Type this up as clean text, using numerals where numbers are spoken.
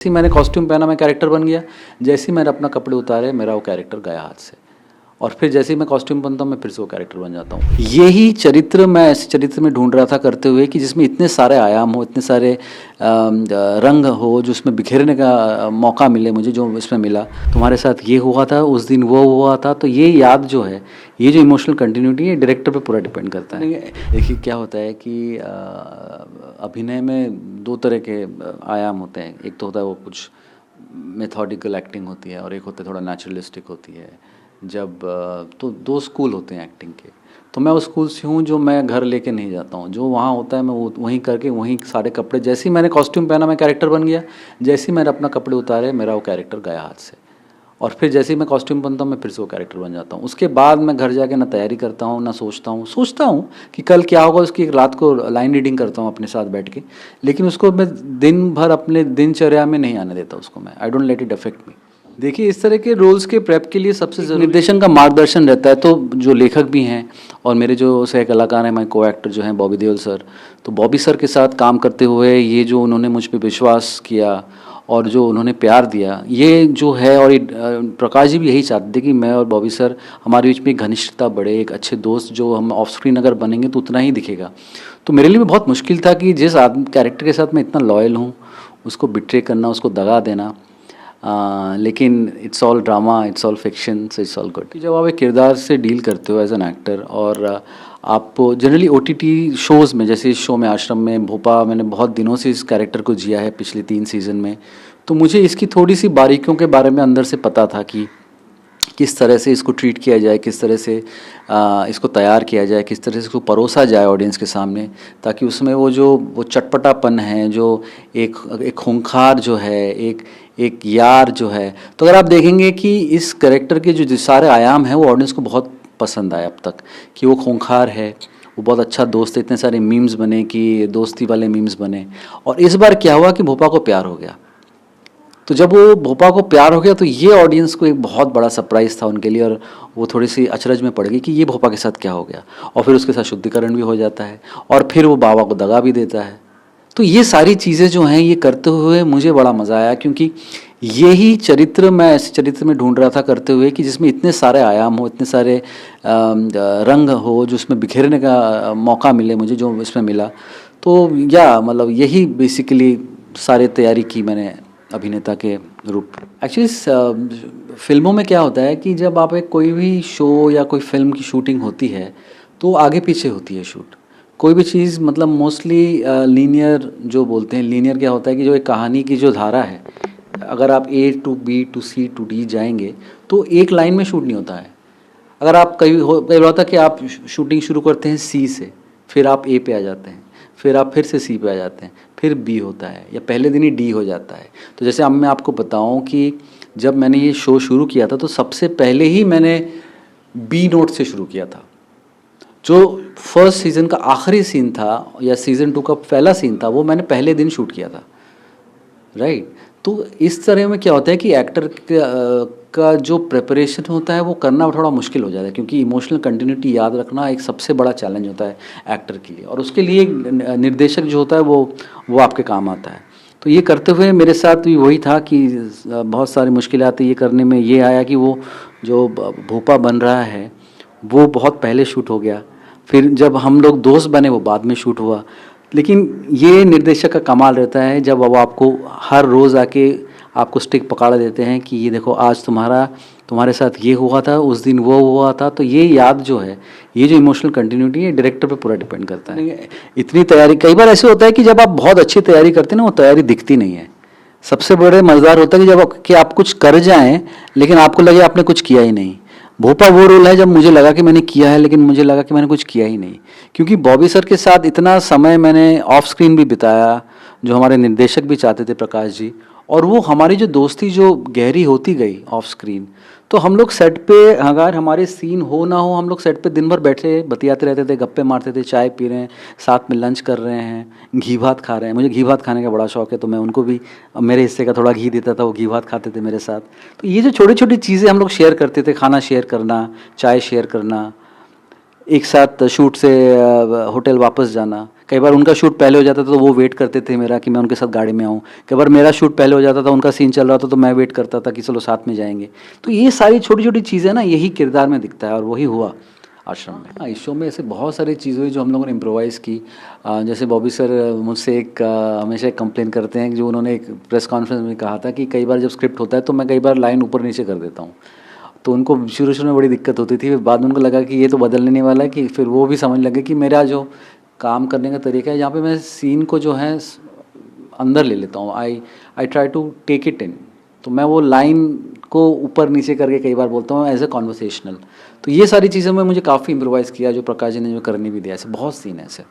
जैसे ही मैंने कॉस्ट्यूम पहना मैं कैरेक्टर बन गया। जैसे ही मैंने अपना कपड़े उतारे मेरा वो कैरेक्टर गया हाथ से। और फिर जैसे ही मैं कॉस्ट्यूम बनता हूँ मैं फिर से वो कैरेक्टर बन जाता हूँ। यही चरित्र मैं ऐसे चरित्र में ढूंढ रहा था करते हुए कि जिसमें इतने सारे आयाम हो, इतने सारे रंग हो, जो उसमें बिखेरने का मौका मिले मुझे, जो इसमें मिला। तुम्हारे साथ ये हुआ था, उस दिन वो हुआ था, तो ये याद जो है, ये जो इमोशनल कंटिन्यूटी है डायरेक्टर पे पूरा डिपेंड करता है। देखिए क्या होता है कि अभिनय में दो तरह के आयाम होते हैं। एक तो होता है वो कुछ मेथोडिकल एक्टिंग होती है और एक होता है थोड़ा नेचुरलिस्टिक होती है। जब तो दो स्कूल होते हैं एक्टिंग के। तो मैं उस स्कूल से हूँ जो मैं घर लेके नहीं जाता हूँ, जो वहाँ होता है मैं वो वहीं करके वहीं सारे कपड़े, जैसे ही मैंने कॉस्ट्यूम पहना मैं कैरेक्टर बन गया। जैसे ही मैंने अपना कपड़े उतारे मेरा वो कैरेक्टर गया हाथ से। और फिर जैसे ही मैं कॉस्ट्यूम बनता हूँ मैं फिर से वो कैरेक्टर बन जाता हूँ। उसके बाद मैं घर जाके ना तैयारी करता हूँ ना सोचता हूँ कि कल क्या होगा। उसकी एक रात को लाइन रीडिंग करता हूँ अपने साथ बैठ के, लेकिन उसको मैं दिन भर अपने दिनचर्या में नहीं आने देता उसको। मैं I don't let it affect me. देखिए इस तरह के रोल्स के प्रेप के लिए सबसे ज़रूरी निर्देशन का मार्गदर्शन रहता है। तो जो लेखक भी हैं और मेरे जो सह कलाकार हैं, हमारे को एक्टर जो हैं बॉबी देओल सर, तो बॉबी सर के साथ काम करते हुए ये जो उन्होंने मुझ पे विश्वास किया और जो उन्होंने प्यार दिया, ये जो है, और प्रकाश जी भी यही चाहते थे कि मैं और बॉबी सर, हमारे बीच में एक घनिष्ठता बढ़े, एक अच्छे दोस्त जो हम ऑफ स्क्रीन अगर बनेंगे तो उतना ही दिखेगा। तो मेरे लिए भी बहुत मुश्किल था कि जिस कैरेक्टर के साथ मैं इतना लॉयल हूँ उसको बिट्रे करना, उसको दगा देना। लेकिन it's all drama, it's all fiction, so it's all good. जब आप एक किरदार से डील करते हो एज एन एक्टर, और आप जनरली OTT शोज़ में, जैसे इस शो में आश्रम में भोपा, मैंने बहुत दिनों से इस कैरेक्टर को जिया है पिछले 3 सीज़न में, तो मुझे इसकी थोड़ी सी बारीकियों के बारे में अंदर से पता था कि किस तरह से इसको ट्रीट किया जाए, किस तरह से इसको तैयार किया जाए, किस तरह से इसको परोसा जाए ऑडियंस के सामने, ताकि उसमें वो चटपटापन है, जो एक खूंखार जो है, एक यार जो है। तो अगर आप देखेंगे कि इस कैरेक्टर के जो सारे आयाम हैं वो ऑडियंस को बहुत पसंद आए अब तक, कि वो खूंखार है, वो बहुत अच्छा दोस्त है। इतने सारे मीम्स बने कि दोस्ती वाले मीम्स बने। और इस बार क्या हुआ कि भोपा को प्यार हो गया। तो जब वो भोपा को प्यार हो गया तो ये ऑडियंस को एक बहुत बड़ा सरप्राइज़ था उनके लिए, और वो थोड़ी सी अचरज में पड़ गई कि ये भोपा के साथ क्या हो गया। और फिर उसके साथ शुद्धिकरण भी हो जाता है और फिर वो बाबा को दगा भी देता है। तो ये सारी चीज़ें जो हैं ये करते हुए मुझे बड़ा मज़ा आया, क्योंकि यही चरित्र मैं ऐसे चरित्र में ढूंढ रहा था करते हुए कि जिसमें इतने सारे आयाम हो, इतने सारे रंग हो, जो उसमें बिखेरने का मौका मिले मुझे, जो इसमें मिला। तो या मतलब यही बेसिकली सारी तैयारी की मैंने अभिनेता के रूप। एक्चुअली फिल्मों में क्या होता है कि जब आप एक कोई भी शो या कोई फिल्म की शूटिंग होती है तो आगे पीछे होती है शूट। कोई भी चीज़ मतलब मोस्टली लीनियर जो बोलते हैं, लीनियर क्या होता है कि जो एक कहानी की जो धारा है, अगर आप A to B to C to D जाएंगे तो एक लाइन में शूट नहीं होता है। अगर आप कई बार होता है कि आप शूटिंग शुरू करते हैं C से, फिर आप A पे आ जाते हैं, फिर आप फिर से C पे आ जाते हैं, फिर B होता है, या पहले दिन ही D हो जाता है। तो जैसे अब मैं आपको बताऊं कि जब मैंने ये शो शुरू किया था तो सबसे पहले ही मैंने B नोट से शुरू किया था। जो फर्स्ट सीज़न का आखिरी सीन था या सीज़न 2 का पहला सीन था, वो मैंने पहले दिन शूट किया था, राइट। तो इस तरह में क्या होता है कि एक्टर का जो प्रिपरेशन होता है वो करना थोड़ा मुश्किल हो जाता है, क्योंकि इमोशनल कंटिन्यूटी याद रखना एक सबसे बड़ा चैलेंज होता है एक्टर के लिए, और उसके लिए निर्देशक जो होता है वो आपके काम आता है। तो ये करते हुए मेरे साथ भी वही था कि बहुत सारी मुश्किलात ये करने में ये आया कि वो जो भोपा बन रहा है वो बहुत पहले शूट हो गया, फिर जब हम लोग दोस्त बने वो बाद में शूट हुआ। लेकिन ये निर्देशक का कमाल रहता है जब वो आपको हर रोज़ आके आपको स्टिक पकड़ा देते हैं कि ये देखो आज तुम्हारे साथ ये हुआ था, उस दिन वो हुआ था। तो ये याद जो है, ये जो इमोशनल कंटिन्यूटी है डायरेक्टर पे पूरा डिपेंड करता है। इतनी तैयारी, कई बार ऐसे होता है कि जब आप बहुत अच्छी तैयारी करते हैं ना, वो तैयारी दिखती नहीं है। सबसे बड़े मज़ेदार होता है कि जब आप कुछ कर जाएं लेकिन आपको लगे आपने कुछ किया ही नहीं। भोपा वो रोल है जब मुझे लगा कि मैंने किया है लेकिन मुझे लगा कि मैंने कुछ किया ही नहीं, क्योंकि बॉबी सर के साथ इतना समय मैंने ऑफ स्क्रीन भी बिताया, जो हमारे निर्देशक भी चाहते थे प्रकाश जी, और वो हमारी जो दोस्ती जो गहरी होती गई ऑफ स्क्रीन। तो हम लोग सेट पे, अगर हमारे सीन हो ना हो, हम लोग सेट पे दिन भर बैठे बतियाते रहते थे, गप्पे मारते थे, चाय पी रहे हैं, साथ में लंच कर रहे हैं, घी भात खा रहे हैं। मुझे घी भात खाने का बड़ा शौक है, तो मैं उनको भी मेरे हिस्से का थोड़ा घी देता था, वो घी भात खाते थे मेरे साथ। तो ये जो छोटी छोटी चीज़ें हम लोग शेयर करते थे, खाना शेयर करना, चाय शेयर करना, एक साथ शूट से होटल वापस जाना, कई बार उनका शूट पहले हो जाता था तो वो वेट करते थे मेरा कि मैं उनके साथ गाड़ी में आऊँ, कई बार मेरा शूट पहले हो जाता था, उनका सीन चल रहा था तो मैं वेट करता था कि चलो साथ में जाएंगे। तो ये सारी छोटी छोटी चीज़ें ना यही किरदार में दिखता है और वही हुआ आश्रम में। हाँ, इस शो में ऐसे बहुत सारी चीज़ें हुई जो हम लोगों ने इम्प्रोवाइज़ की। जैसे बॉबी सर मुझसे हमेशा एक कंप्लेन करते हैं कि जो उन्होंने एक प्रेस कॉन्फ्रेंस में कहा था कि कई बार जब स्क्रिप्ट होता है तो मैं कई बार लाइन ऊपर नीचे कर देता हूँ। तो उनको शुरू में बड़ी दिक्कत होती थी, फिर बाद में उनको लगा कि ये तो बदलने नहीं वाला है, कि फिर वो भी समझ लगे कि मेरा जो काम करने का तरीका है जहाँ पे मैं सीन को जो है अंदर ले लेता हूँ, I try to take it in. तो मैं वो लाइन को ऊपर नीचे करके कई बार बोलता हूँ एज ए कॉन्वर्सेशनल। तो ये सारी चीज़ों में मुझे काफ़ी इम्प्रोवाइज़ किया, जो प्रकाश जी ने जो करने भी दिया, ऐसे बहुत सीन है ऐसे।